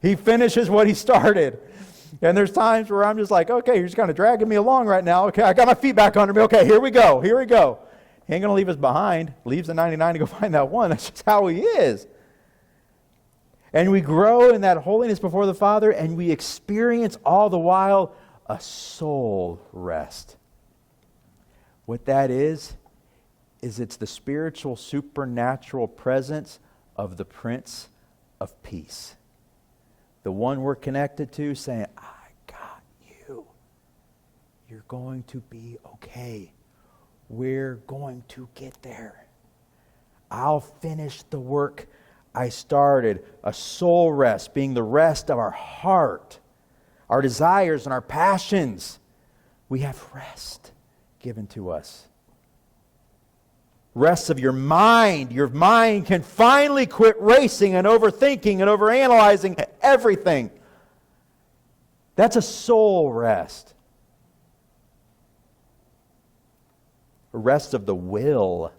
He finishes what he started. And there's times where I'm just like, okay, you're just kind of dragging me along right now. Okay, I got my feet back under me. Okay, here we go. He ain't going to leave us behind. Leaves the 99 to go find that one. That's just how He is. And we grow in that holiness before the Father, and we experience all the while a soul rest. What that is it's the spiritual, supernatural presence of the Prince of Peace. The one we're connected to, saying, I got you. You're going to be okay. We're going to get there. I'll finish the work I started. A soul rest being the rest of our heart, our desires and our passions. We have rest given to us. Rest of your mind. Your mind can finally quit racing and overthinking and overanalyzing everything. That's a soul rest. A rest of the will.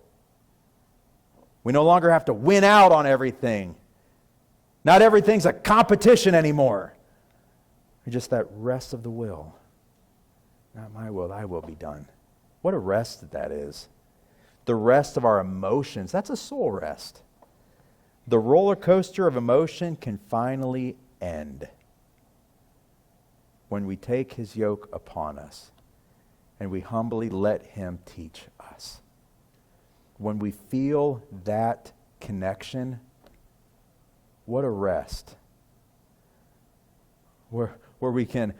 We no longer have to win out on everything. Not everything's a competition anymore. Just that rest of the will. Not my will, thy will be done. What a rest that is. The rest of our emotions, that's a soul rest. The roller coaster of emotion can finally end when we take His yoke upon us and we humbly let Him teach us. When we feel that connection, what a rest. Where we can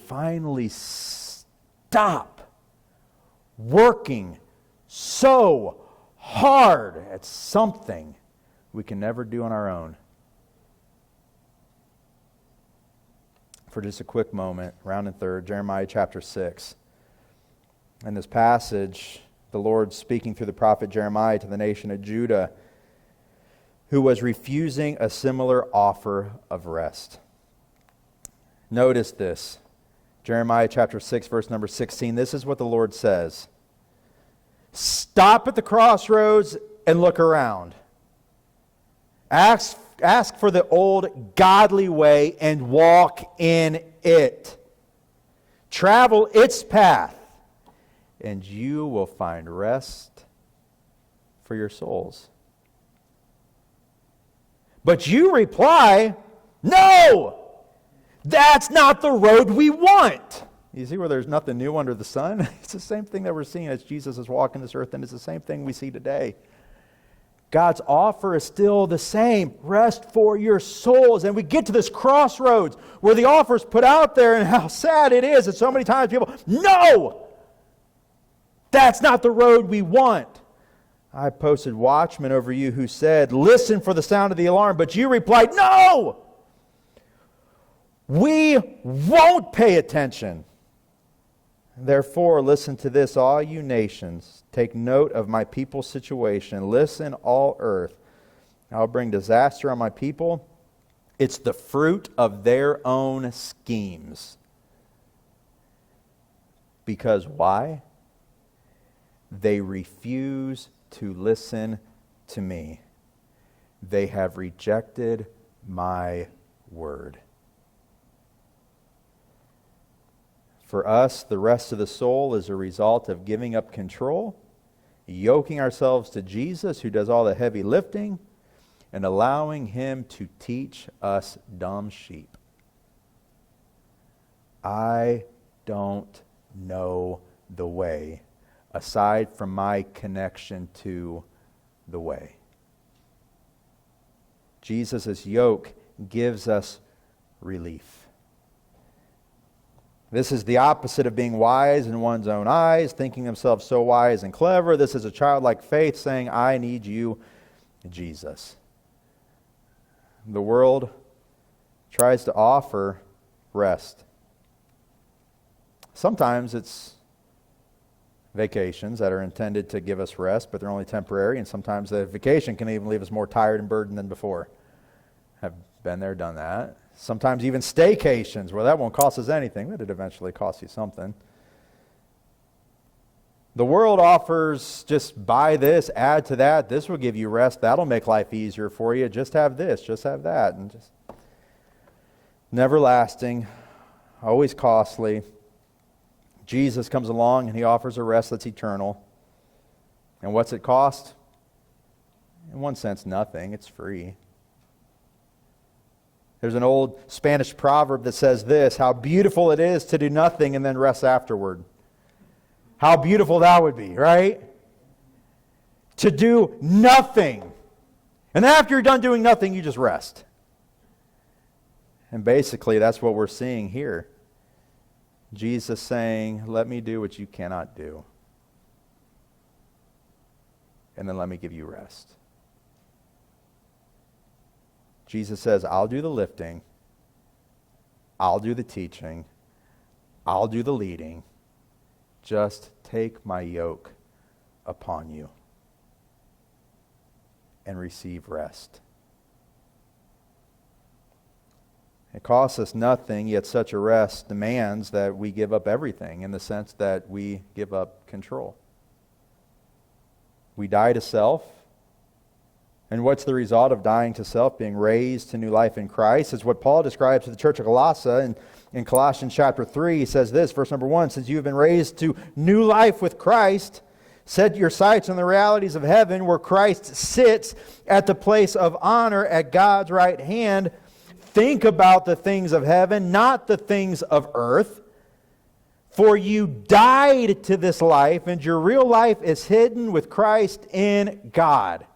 finally stop working so hard at something we can never do on our own. For just a quick moment, round and third, Jeremiah chapter 6. In this passage, the Lord speaking through the prophet Jeremiah to the nation of Judah, who was refusing a similar offer of rest. Notice this. Jeremiah chapter 6, verse number 16. This is what the Lord says. Stop at the crossroads and look around. Ask for the old godly way and walk in it. Travel its path, and you will find rest for your souls. But you reply, no! That's not the road we want. You see where there's nothing new under the sun? It's the same thing that we're seeing as Jesus is walking this earth, and it's the same thing we see today. God's offer is still the same. Rest for your souls. And we get to this crossroads where the offer is put out there, and how sad it is that so many times people, no! That's not the road we want. I posted watchmen over you who said, listen for the sound of the alarm, but you replied, no! We won't pay attention. Therefore, listen to this, all you nations. Take note of my people's situation. Listen, all earth. I'll bring disaster on my people. It's the fruit of their own schemes. Because why? They refuse to listen to me. They have rejected my word. For us, the rest of the soul is a result of giving up control, yoking ourselves to Jesus, who does all the heavy lifting, and allowing Him to teach us dumb sheep. I don't know the way, aside from my connection to the way. Jesus' yoke gives us relief. This is the opposite of being wise in one's own eyes, thinking themselves so wise and clever. This is a childlike faith saying, I need you, Jesus. The world tries to offer rest. Sometimes it's vacations that are intended to give us rest, but they're only temporary, and sometimes the vacation can even leave us more tired and burdened than before. I've been there, done that. Sometimes even staycations, where that won't cost us anything, but it eventually costs you something. The world offers just buy this, add to that, this will give you rest, that'll make life easier for you, just have this, just have that, and just never lasting, always costly. Jesus comes along and He offers a rest that's eternal. And what's it cost? In one sense, nothing, it's free. There's an old Spanish proverb that says this, how beautiful it is to do nothing and then rest afterward. How beautiful that would be, right? To do nothing. And then after you're done doing nothing, you just rest. And basically, that's what we're seeing here. Jesus saying, let me do what you cannot do. And then let me give you rest. Jesus says, I'll do the lifting, I'll do the teaching, I'll do the leading. Just take my yoke upon you and receive rest. It costs us nothing, yet such a rest demands that we give up everything, in the sense that we give up control. We die to self. And what's the result of dying to self? Being raised to new life in Christ is what Paul describes to the church of Colossae. In Colossians chapter 3, he says this, verse number 1, since you have been raised to new life with Christ, set your sights on the realities of heaven, where Christ sits at the place of honor at God's right hand. Think about the things of heaven, not the things of earth. For you died to this life, and your real life is hidden with Christ in God.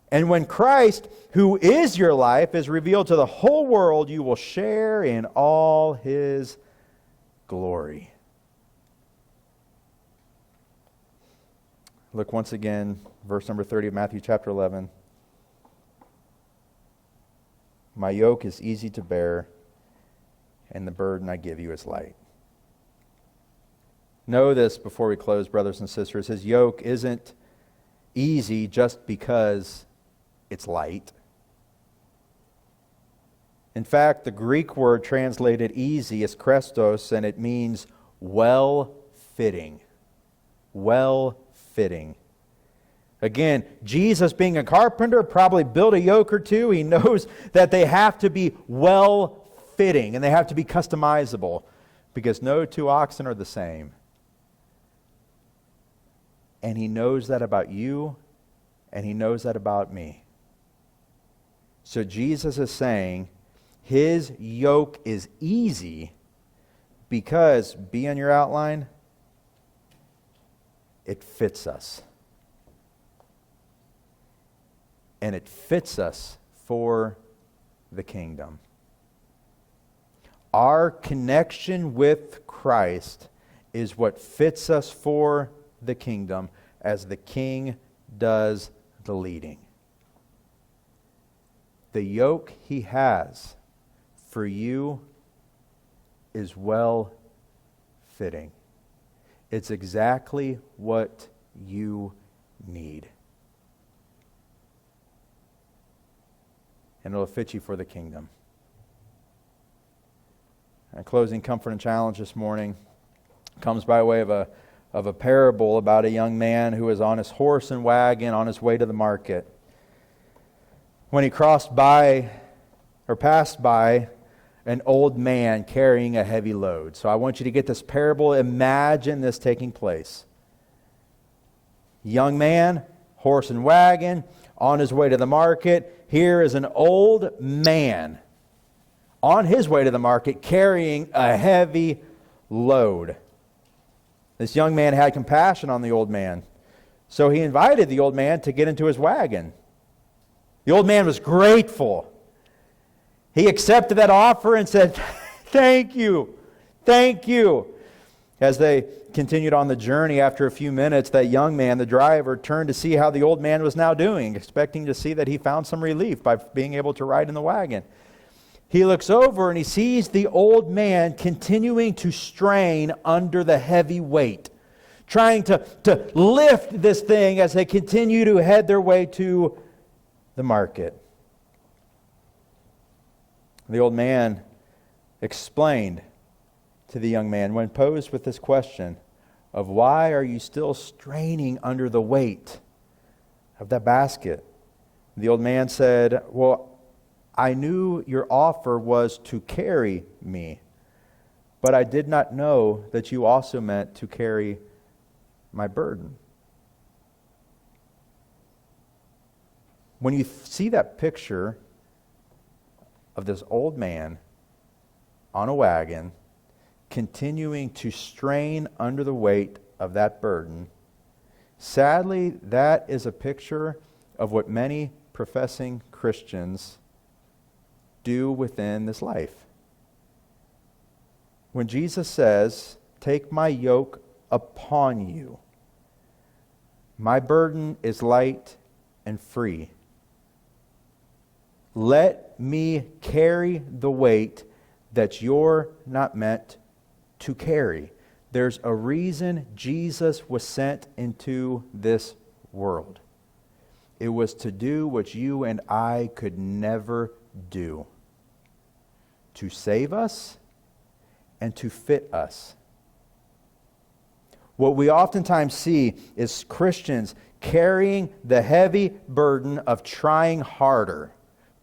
And when Christ, who is your life, is revealed to the whole world, you will share in all His glory. Look once again, verse number 30 of Matthew chapter 11. My yoke is easy to bear, and the burden I give you is light. Know this before we close, brothers and sisters. His yoke isn't easy just because it's light. In fact, the Greek word translated easy is krestos, and it means well-fitting. Well-fitting. Again, Jesus, being a carpenter, probably built a yoke or two. He knows that they have to be well-fitting and they have to be customizable, because no two oxen are the same. And He knows that about you, and He knows that about me. So Jesus is saying His yoke is easy because, be on your outline, it fits us. And it fits us for the kingdom. Our connection with Christ is what fits us for the kingdom, as the King does the leading. The yoke He has for you is well-fitting. It's exactly what you need. And it'll fit you for the kingdom. And closing comfort and challenge this morning comes by way of a parable about a young man who was on his horse and wagon on his way to the market. When he passed by an old man carrying a heavy load. So I want you to get this parable. Imagine this taking place. Young man, horse and wagon, on his way to the market. Here is an old man on his way to the market carrying a heavy load. This young man had compassion on the old man, so he invited the old man to get into his wagon. The old man was grateful. He accepted that offer and said, "Thank you, thank you." As they continued on the journey, after a few minutes, that young man, the driver, turned to see how the old man was now doing, expecting to see that he found some relief by being able to ride in the wagon. He looks over and he sees the old man continuing to strain under the heavy weight, trying to lift this thing as they continue to head their way to the market. The old man explained to the young man, when posed with this question of why are you still straining under the weight of that basket, the old man said, "Well, I knew your offer was to carry me, but I did not know that you also meant to carry my burden." When you see that picture of this old man on a wagon continuing to strain under the weight of that burden, sadly, that is a picture of what many professing Christians do within this life. When Jesus says, "Take my yoke upon you. My burden is light and free. Let me carry the weight that you're not meant to carry." There's a reason Jesus was sent into this world. It was to do what you and I could never do. To save us and to fit us. What we oftentimes see is Christians carrying the heavy burden of trying harder.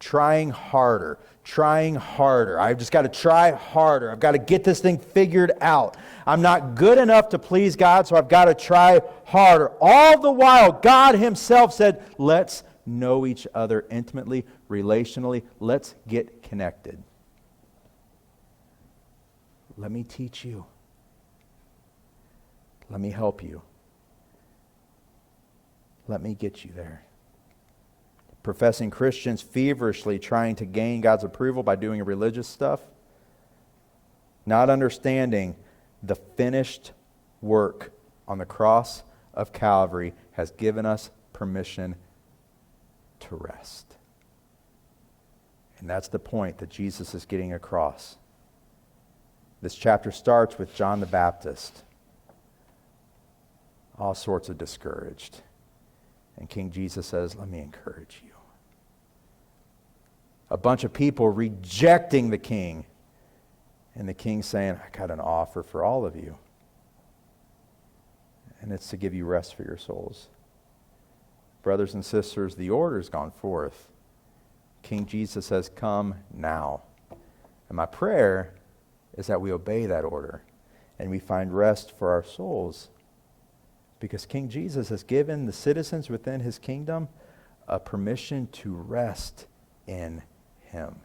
I've just got to try harder. I've got to get this thing figured out. I'm not good enough to please God, so I've got to try harder. All the while, God Himself said, let's know each other intimately, relationally. Let's get connected. let me teach you. Let me help you. Let me get you there. Professing Christians feverishly trying to gain God's approval by doing religious stuff, not understanding the finished work on the cross of Calvary has given us permission to rest. And that's the point that Jesus is getting across. This chapter starts with John the Baptist, all sorts of discouraged. And King Jesus says, let me encourage you. A bunch of people rejecting the king. And the king saying, I got an offer for all of you. And it's to give you rest for your souls. Brothers and sisters, the order's gone forth. King Jesus says, come now. And my prayer is that we obey that order and we find rest for our souls. Because King Jesus has given the citizens within his kingdom a permission to rest in him.